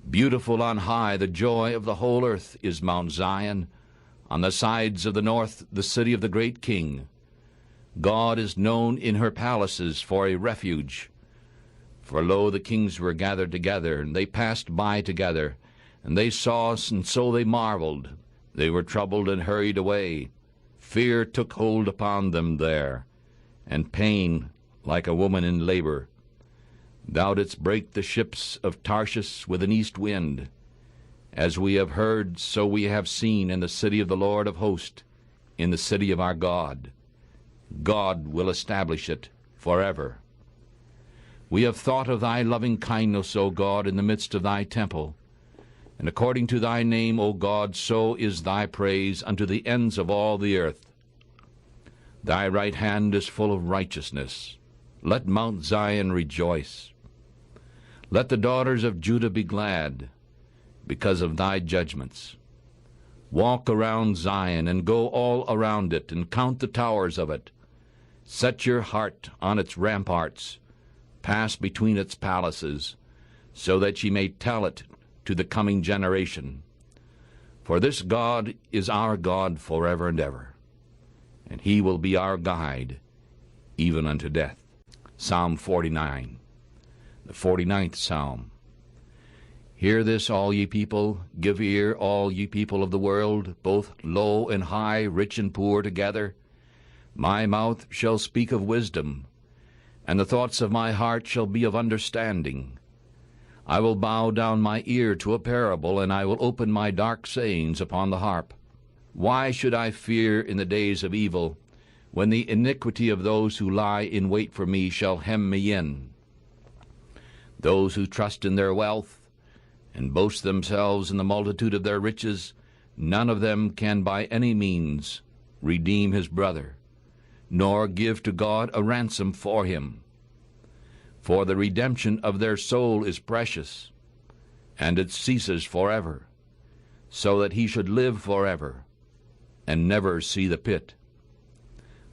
Speaker 1: Beautiful on high, the joy of the whole earth is Mount Zion. on the sides of the north, the city of the great king. God is known in her palaces for a refuge. For lo, the kings were gathered together, and they passed by together, and they saw us, and so they marveled. They were troubled and hurried away. Fear took hold upon them there, and pain like a woman in labor. Thou didst break the ships of Tarshish with an east wind. As we have heard, so we have seen in the city of the Lord of hosts, in the city of our God. God will establish it forever. We have thought of thy loving kindness, O God, in the midst of thy temple. And according to thy name, O God, so is thy praise unto the ends of all the earth. Thy right hand is full of righteousness. Let Mount Zion rejoice. Let the daughters of Judah be glad, because of thy judgments. Walk around Zion, and go all around it, and count the towers of it. Set your heart on its ramparts, pass between its palaces, so that ye may tell it to the coming generation. For this God is our God forever and ever, and he will be our guide, even unto death. Psalm 49, the 49th Psalm. Hear this, all ye people, give ear, all ye people of the world, both low and high, rich and poor together. My mouth shall speak of wisdom, and the thoughts of my heart shall be of understanding. I will bow down my ear to a parable, and I will open my dark sayings upon the harp. Why should I fear in the days of evil, when the iniquity of those who lie in wait for me shall hem me in? Those who trust in their wealth, and boast themselves in the multitude of their riches, none of them can by any means redeem his brother, nor give to God a ransom for him. For the redemption of their soul is precious, and it ceases forever, so that he should live forever, and never see the pit.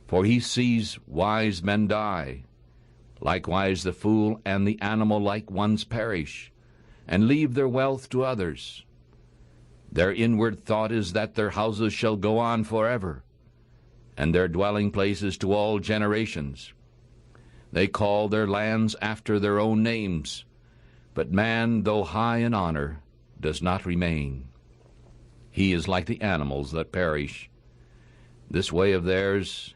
Speaker 1: For he sees wise men die, likewise the fool and the animal-like ones perish, and leave their wealth to others. Their inward thought is that their houses shall go on forever, and their dwelling places to all generations. They call their lands after their own names, but man, though high in honor, does not remain. He is like the animals that perish. This way of theirs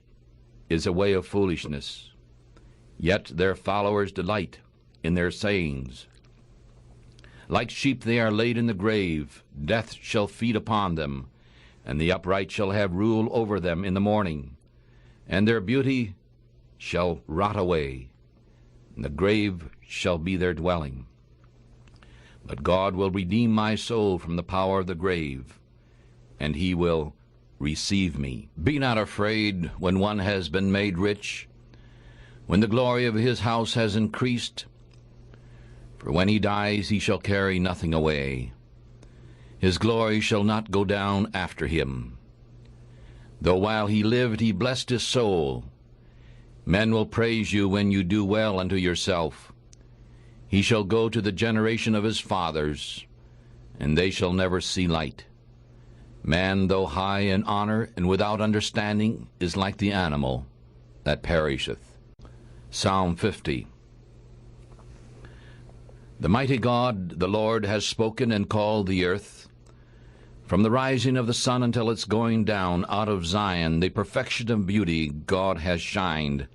Speaker 1: is a way of foolishness, yet their followers delight in their sayings. Like sheep they are laid in the grave, death shall feed upon them, and the upright shall have rule over them in the morning, and their beauty shall rot away, and the grave shall be their dwelling. But God will redeem my soul from the power of the grave, and he will receive me. Be not afraid when one has been made rich, when the glory of his house has increased. For when he dies, he shall carry nothing away. His glory shall not go down after him. Though while he lived he blessed his soul, men will praise you when you do well unto yourself. He shall go to the generation of his fathers, and they shall never see light. Man, though high in honor and without understanding, is like the animal that perisheth. Psalm 50. The mighty God, the Lord, has spoken and called the earth. From the rising of the sun until its going down, out of Zion, the perfection of beauty, God has shined.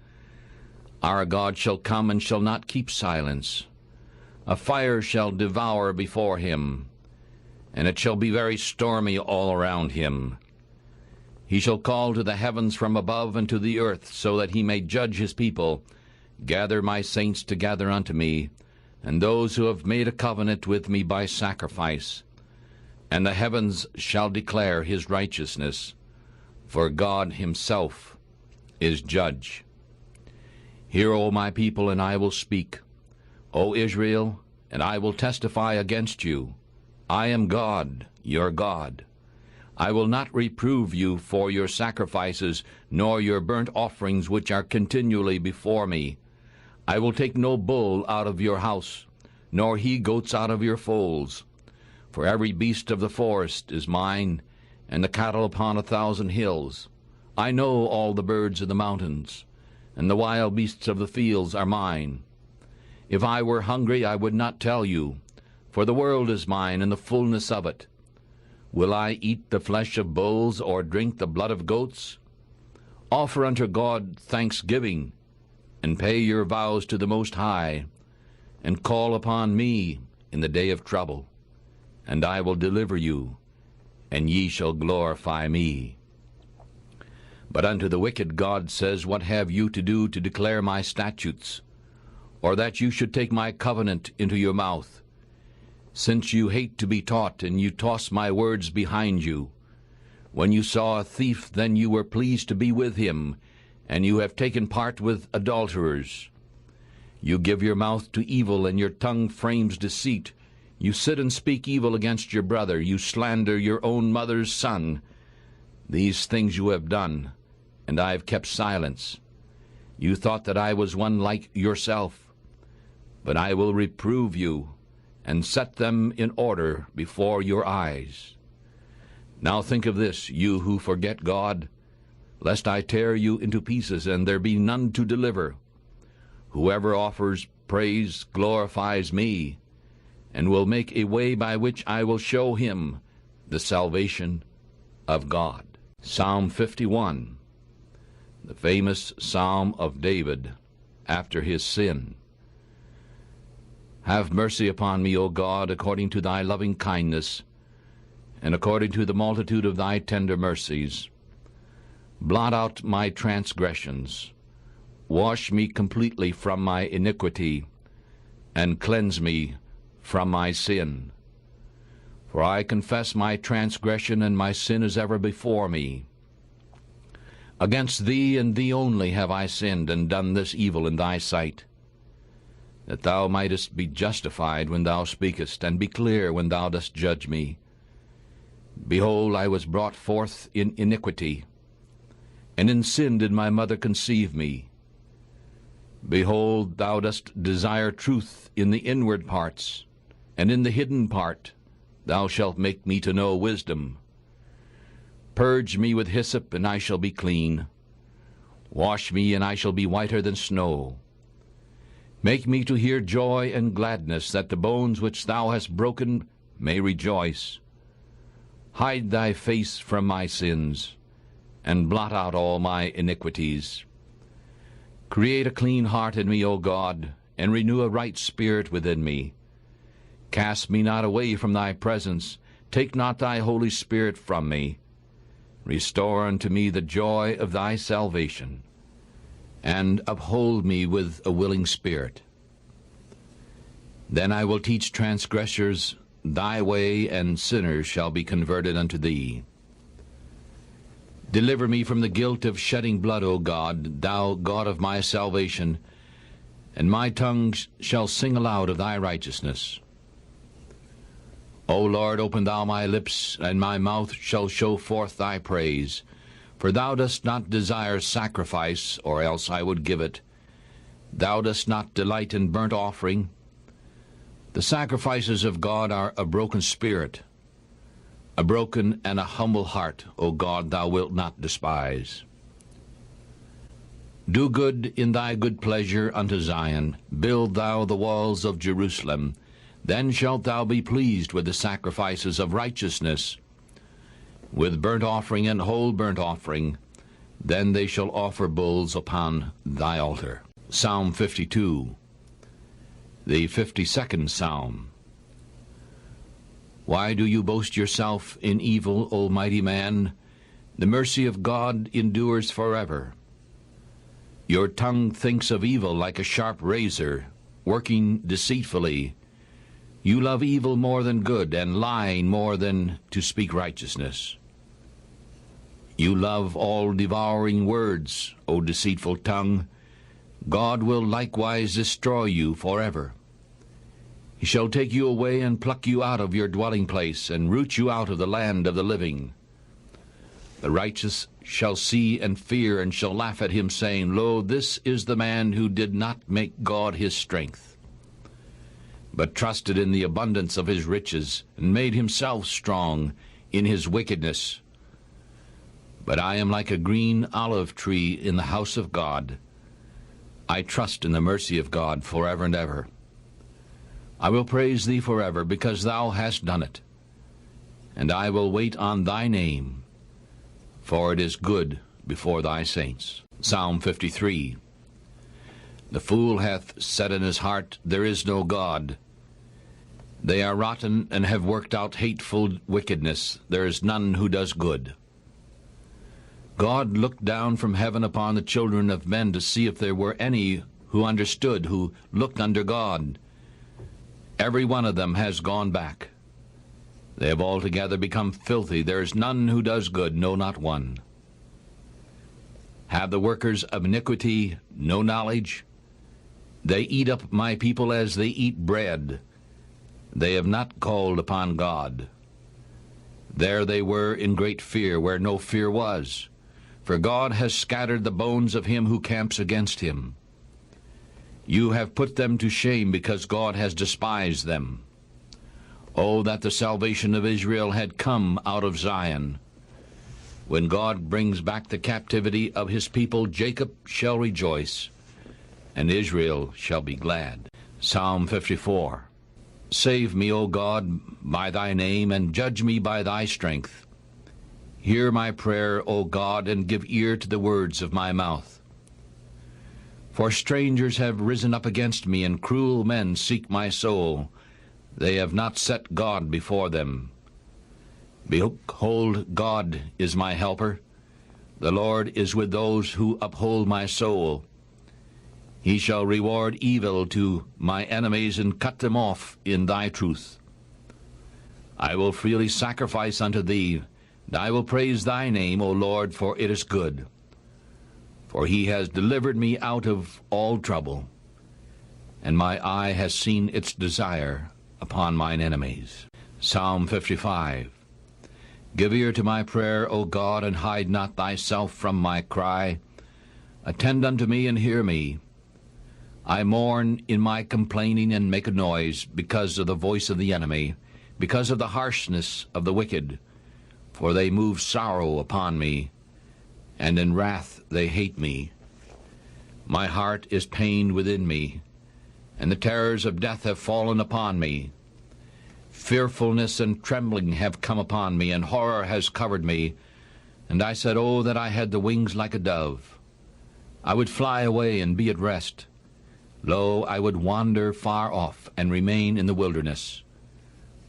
Speaker 1: Our God shall come and shall not keep silence. A fire shall devour before him, and it shall be very stormy all around him. He shall call to the heavens from above and to the earth, so that he may judge his people. Gather my saints together unto me, and those who have made a covenant with me by sacrifice. And the heavens shall declare his righteousness, for God himself is judge. Hear, O my people, and I will speak. O Israel, and I will testify against you. I am God, your God. I will not reprove you for your sacrifices, nor your burnt offerings which are continually before me. I will take no bull out of your house, nor he-goats out of your folds. For every beast of the forest is mine, and the cattle upon 1,000 hills. I know all the birds of the mountains, and the wild beasts of the fields are mine. If I were hungry, I would not tell you, for the world is mine, and the fullness of it. Will I eat the flesh of bulls, or drink the blood of goats? Offer unto God thanksgiving, and pay your vows to the Most High, and call upon me in the day of trouble, and I will deliver you, and ye shall glorify me. But unto the wicked God says, What have you to do to declare my statutes, or that you should take my covenant into your mouth? Since you hate to be taught, and you toss my words behind you. When you saw a thief, then you were pleased to be with him, and you have taken part with adulterers. You give your mouth to evil, and your tongue frames deceit. You sit and speak evil against your brother. You slander your own mother's son. These things you have done, and I have kept silence. You thought that I was one like yourself, but I will reprove you, and set them in order before your eyes. Now think of this, you who forget God, lest I tear you into pieces, and there be none to deliver. Whoever offers praise glorifies me, and will make a way by which I will show him the salvation of God. Psalm 51, the famous Psalm of David after his sin. Have mercy upon me, O God, according to thy loving kindness, and according to the multitude of thy tender mercies. Blot out my transgressions. Wash me completely from my iniquity, and cleanse me from my sin. For I confess my transgression, and my sin is ever before me. Against thee and thee only have I sinned, and done this evil in thy sight, that thou mightest be justified when thou speakest, and be clear when thou dost judge me. Behold, I was brought forth in iniquity, and in sin did my mother conceive me. Behold, thou dost desire truth in the inward parts, and in the hidden part thou shalt make me to know wisdom. Purge me with hyssop, and I shall be clean. Wash me, and I shall be whiter than snow. Make me to hear joy and gladness, that the bones which thou hast broken may rejoice. Hide thy face from my sins, and blot out all my iniquities. Create a clean heart in me, O God, and renew a right spirit within me. Cast me not away from thy presence. Take not thy Holy Spirit from me. Restore unto me the joy of thy salvation, and uphold me with a willing spirit. Then I will teach transgressors thy way, and sinners shall be converted unto thee. Deliver me from the guilt of shedding blood, O God, thou God of my salvation, and my tongue shall sing aloud of thy righteousness. O Lord, open thou my lips, and my mouth shall show forth thy praise. For thou dost not desire sacrifice, or else I would give it. Thou dost not delight in burnt offering. The sacrifices of God are a broken spirit. A broken and a humble heart, O God, thou wilt not despise. Do good in thy good pleasure unto Zion. Build thou the walls of Jerusalem. Then shalt thou be pleased with the sacrifices of righteousness, with burnt offering and whole burnt offering. Then they shall offer bulls upon thy altar. Psalm 52, the 52nd Psalm. Why do you boast yourself in evil, O mighty man? The mercy of God endures forever. Your tongue thinks of evil like a sharp razor, working deceitfully. You love evil more than good, and lying more than to speak righteousness. You love all devouring words, O deceitful tongue. God will likewise destroy you forever. He shall take you away and pluck you out of your dwelling place, and root you out of the land of the living. The righteous shall see and fear, and shall laugh at him, saying, Lo, this is the man who did not make God his strength, but trusted in the abundance of his riches, and made himself strong in his wickedness. But I am like a green olive tree in the house of God. I trust in the mercy of God forever and ever. I will praise thee forever, because thou hast done it. And I will wait on thy name, for it is good before thy saints. Psalm 53. The fool hath said in his heart, There is no God. They are rotten and have worked out hateful wickedness. There is none who does good. God looked down from heaven upon the children of men to see if there were any who understood, who looked unto God. Every one of them has gone back. They have altogether become filthy. There is none who does good, no, not one. Have the workers of iniquity no knowledge? They eat up my people as they eat bread. They have not called upon God. There they were in great fear, where no fear was. For God has scattered the bones of him who camps against him. You have put them to shame, because God has despised them. Oh, that the salvation of Israel had come out of Zion. When God brings back the captivity of his people, Jacob shall rejoice, and Israel shall be glad. Psalm 54. Save me, O God, by thy name, and judge me by thy strength. Hear my prayer, O God, and give ear to the words of my mouth. For strangers have risen up against me, and cruel men seek my soul. They have not set God before them. Behold, God is my helper. The Lord is with those who uphold my soul. He shall reward evil to my enemies, and cut them off in thy truth. I will freely sacrifice unto thee, and I will praise thy name, O Lord, for it is good. For he has delivered me out of all trouble, and my eye has seen its desire upon mine enemies. Psalm 55. Give ear to my prayer, O God, and hide not thyself from my cry. Attend unto me and hear me. I mourn in my complaining and make a noise because of the voice of the enemy, because of the harshness of the wicked. For they move sorrow upon me, and in wrath they hate me. My heart is pained within me, and the terrors of death have fallen upon me. Fearfulness and trembling have come upon me, and horror has covered me. And I said, Oh, that I had the wings like a dove! I would fly away and be at rest. Lo, I would wander far off, and remain in the wilderness.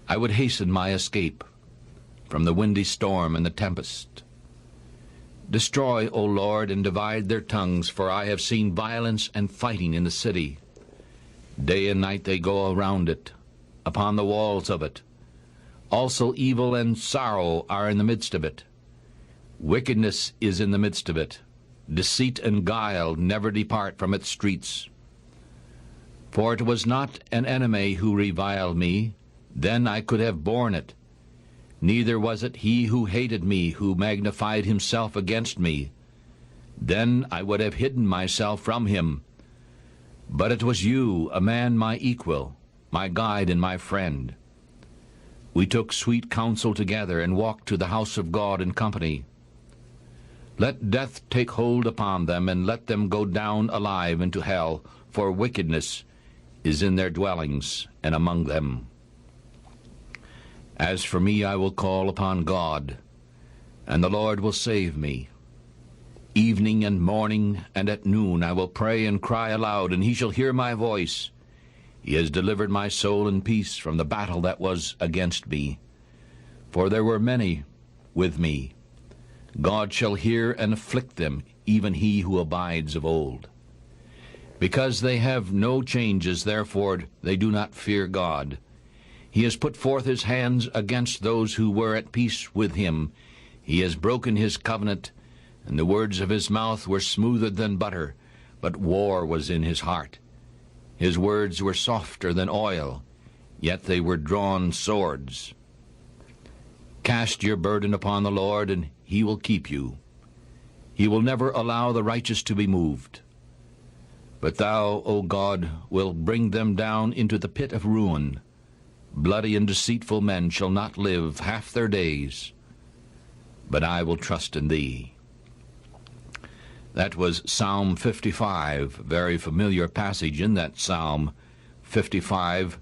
Speaker 1: I would hasten my escape from the windy storm and the tempest. Destroy, O Lord, and divide their tongues, for I have seen violence and fighting in the city. Day and night they go around it, upon the walls of it. Also evil and sorrow are in the midst of it. Wickedness is in the midst of it. Deceit and guile never depart from its streets. For it was not an enemy who reviled me, then I could have borne it. Neither was it he who hated me, who magnified himself against me. Then I would have hidden myself from him. But it was you, a man my equal, my guide and my friend. We took sweet counsel together, and walked to the house of God in company. Let death take hold upon them, and let them go down alive into hell, for wickedness is in their dwellings and among them. As for me, I will call upon God, and the Lord will save me. Evening and morning and at noon I will pray and cry aloud, and he shall hear my voice. He has delivered my soul in peace from the battle that was against me. For there were many with me. God shall hear and afflict them, even he who abides of old. Because they have no changes, therefore they do not fear God. He has put forth his hands against those who were at peace with him. He has broken his covenant, and the words of his mouth were smoother than butter, but war was in his heart. His words were softer than oil, yet they were drawn swords. Cast your burden upon the Lord, and he will keep you. He will never allow the righteous to be moved. But thou, O God, wilt bring them down into the pit of ruin. Bloody and deceitful men shall not live half their days. but I will trust in thee. That was Psalm 55, very familiar passage in that Psalm 55.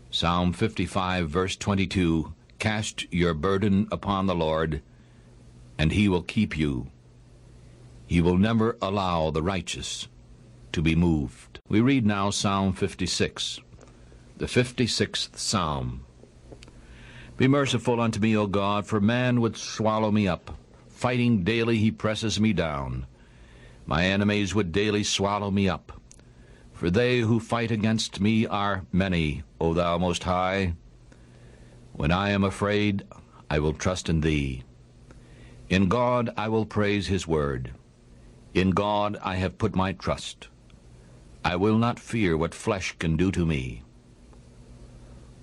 Speaker 1: Psalm 55, verse 22, cast your burden upon the Lord, and he will keep you. He will never allow the righteous to be moved. We read now Psalm 56, the 56th Psalm. Be merciful unto me, O God, for man would swallow me up. Fighting daily he presses me down. My enemies would daily swallow me up. For they who fight against me are many, O thou Most High. When I am afraid, I will trust in thee. In God I will praise his word. In God I have put my trust. I will not fear what flesh can do to me.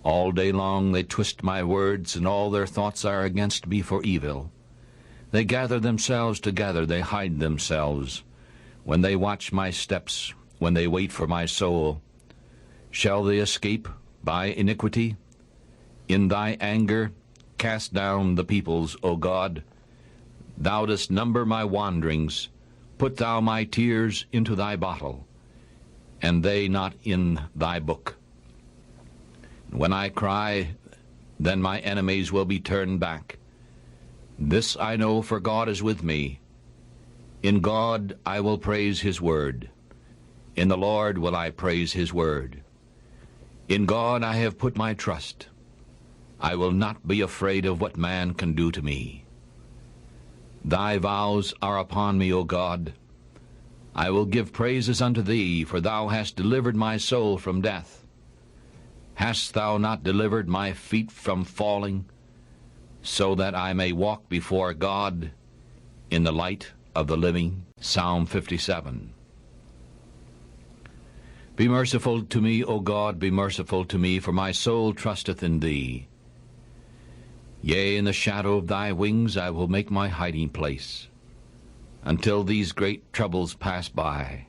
Speaker 1: All day long they twist my words, and all their thoughts are against me for evil. They gather themselves together, they hide themselves. When they watch my steps, when they wait for my soul, shall they escape by iniquity? In thy anger cast down the peoples, O God. Thou dost number my wanderings. Put thou my tears into thy bottle, and they not in thy book. When I cry, then my enemies will be turned back. This I know, for God is with me. In God I will praise his word. In the Lord will I praise his word. In God I have put my trust. I will not be afraid of what man can do to me. Thy vows are upon me, O God. I will give praises unto thee, for thou hast delivered my soul from death. Hast thou not delivered my feet from falling, so that I may walk before God in the light of the living? Psalm 57. Be merciful to me, O God, be merciful to me, for my soul trusteth in thee. Yea, in the shadow of thy wings I will make my hiding place, until these great troubles pass by.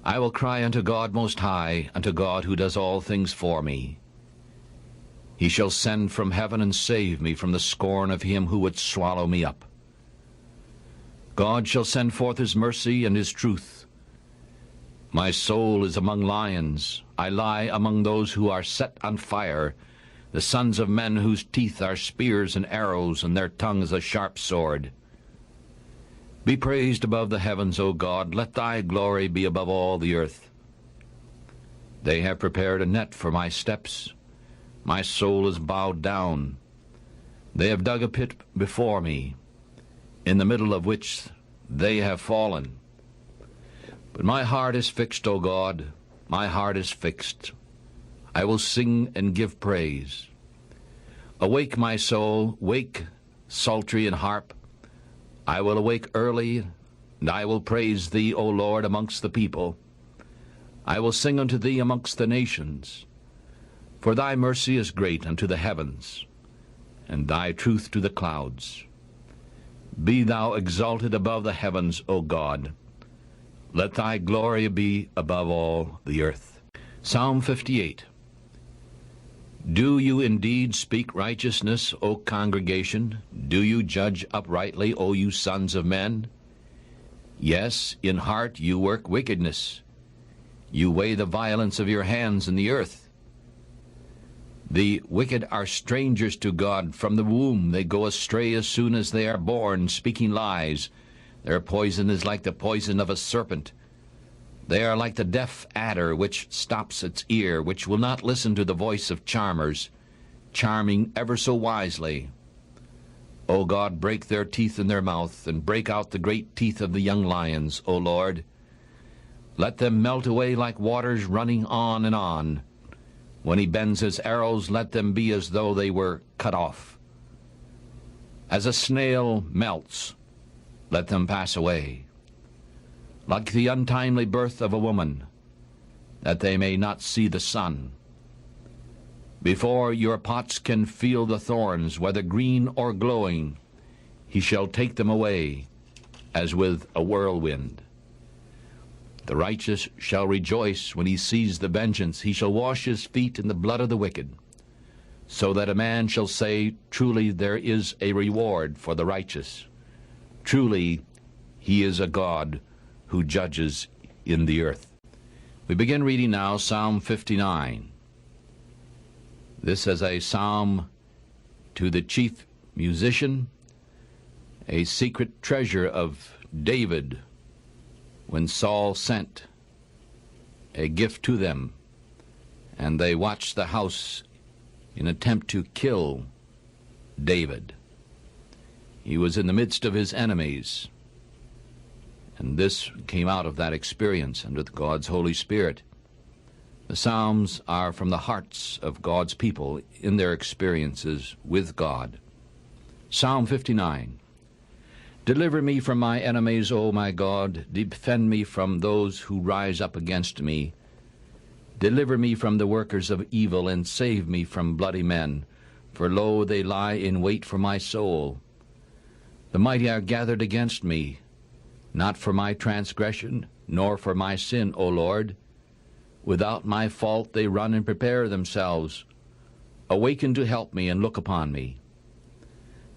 Speaker 1: I will cry unto God Most High, unto God who does all things for me. He shall send from heaven and save me from the scorn of him who would swallow me up. God shall send forth his mercy and his truth. My soul is among lions. I lie among those who are set on fire, the sons of men whose teeth are spears and arrows, and their tongue is a sharp sword. Be praised above the heavens, O God. Let thy glory be above all the earth. They have prepared a net for my steps. My soul is bowed down. They have dug a pit before me, in the middle of which they have fallen. But my heart is fixed, O God, my heart is fixed. I will sing and give praise. Awake, my soul, wake, psaltery and harp. I will awake early, and I will praise thee, O Lord, amongst the people. I will sing unto thee amongst the nations. For thy mercy is great unto the heavens, and thy truth to the clouds. Be thou exalted above the heavens, O God. Let thy glory be above all the earth. Psalm 58. Do you indeed speak righteousness, O congregation? Do you judge uprightly, O you sons of men? Yes, in heart you work wickedness. You weigh the violence of your hands in the earth. The wicked are strangers to God. From the womb they go astray as soon as they are born, speaking lies. Their poison is like the poison of a serpent. They are like the deaf adder which stops its ear, which will not listen to the voice of charmers, charming ever so wisely. O God, break their teeth in their mouth, and break out the great teeth of the young lions, O Lord. Let them melt away like waters running on and on. When he bends his arrows, let them be as though they were cut off. As a snail melts, let them pass away. Like the untimely birth of a woman, that they may not see the sun. Before your pots can feel the thorns, whether green or glowing, he shall take them away, as with a whirlwind. The righteous shall rejoice when he sees the vengeance. He shall wash his feet in the blood of the wicked. so that a man shall say, truly there is a reward for the righteous. Truly he is a God who judges in the earth. We begin reading now Psalm 59. This is a psalm to the chief musician, a secret treasure of David when Saul sent a gift to them, and they watched the house in attempt to kill David. He was in the midst of his enemies, and this came out of that experience under God's Holy Spirit. The Psalms are from the hearts of God's people in their experiences with God. Psalm 59. Deliver me from my enemies, O my God. Defend me from those who rise up against me. Deliver me from the workers of evil, and save me from bloody men. For lo, they lie in wait for my soul. The mighty are gathered against me, not for my transgression, nor for my sin, O Lord. Without my fault they run and prepare themselves. Awaken to help me, and look upon me.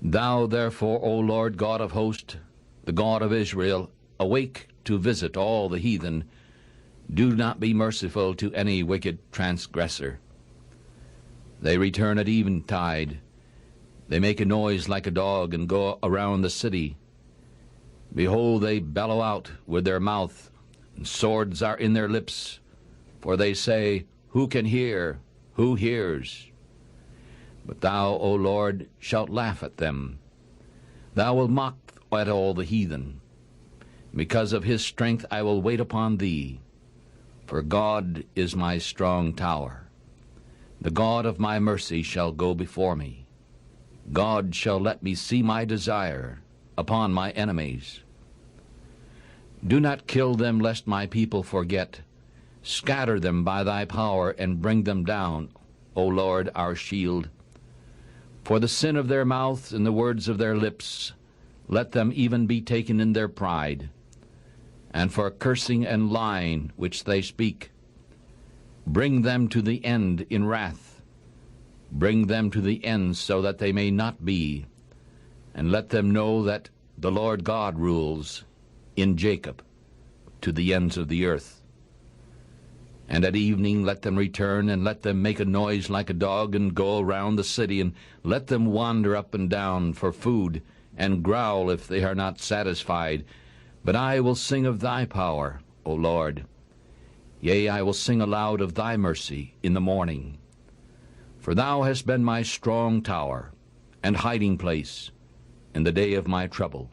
Speaker 1: Thou therefore, O Lord God of hosts, the God of Israel, awake to visit all the heathen. Do not be merciful to any wicked transgressor. They return at eventide. They make a noise like a dog, and go around the city. Behold, they bellow out with their mouth, and swords are in their lips. For they say, Who can hear? Who hears? But thou, O Lord, shalt laugh at them. Thou wilt mock at all the heathen. Because of his strength I will wait upon thee. For God is my strong tower. The God of my mercy shall go before me. God shall let me see my desire upon my enemies. Do not kill them, lest my people forget. Scatter them by thy power, and bring them down, O Lord, our shield. For the sin of their mouth and the words of their lips, let them even be taken in their pride. And for cursing and lying which they speak, bring them to the end in wrath. Bring them to the end, so that they may not be. And let them know that the Lord God rules in Jacob to the ends of the earth. And at evening let them return, and let them make a noise like a dog, and go around the city, and let them wander up and down for food, and growl if they are not satisfied. But I will sing of thy power, O Lord. Yea, I will sing aloud of thy mercy in the morning. For thou hast been my strong tower and hiding place in the day of my trouble.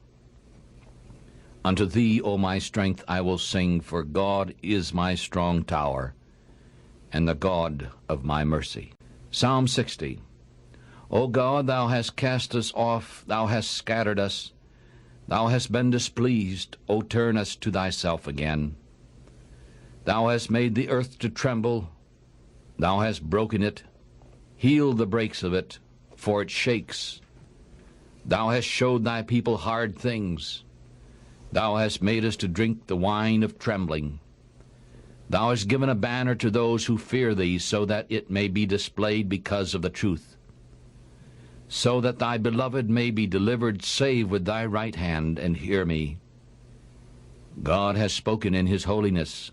Speaker 1: Unto thee, O my strength, I will sing, for God is my strong tower, and the God of my mercy. Psalm 60. O God, thou hast cast us off, thou hast scattered us, thou hast been displeased, O turn us to thyself again. Thou hast made the earth to tremble, thou hast broken it, heal the breaks of it, for it shakes. Thou hast showed thy people hard things. Thou hast made us to drink the wine of trembling. Thou hast given a banner to those who fear thee, so that it may be displayed because of the truth. So that thy beloved may be delivered, save with thy right hand, and hear me. God has spoken in his holiness.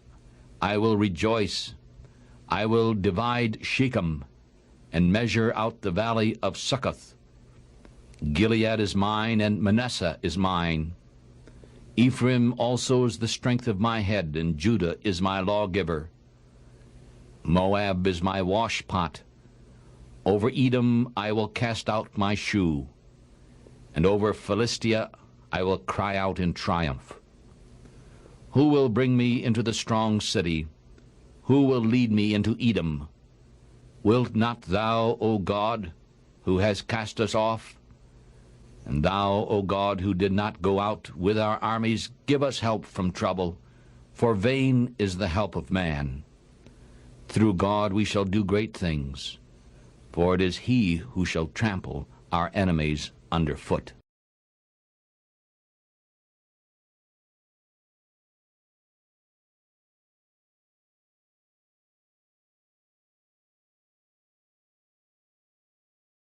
Speaker 1: I will rejoice. I will divide Shechem, and measure out the valley of Succoth. Gilead is mine, and Manasseh is mine. Ephraim also is the strength of my head, and Judah is my lawgiver. Moab is my washpot. Over Edom I will cast out my shoe, and over Philistia I will cry out in triumph. Who will bring me into the strong city? Who will lead me into Edom? Wilt not thou, O God, who has cast us off? And thou, O God, who did not go out with our armies, give us help from trouble, for vain is the help of man. Through God we shall do great things, for it is he who shall trample our enemies under foot.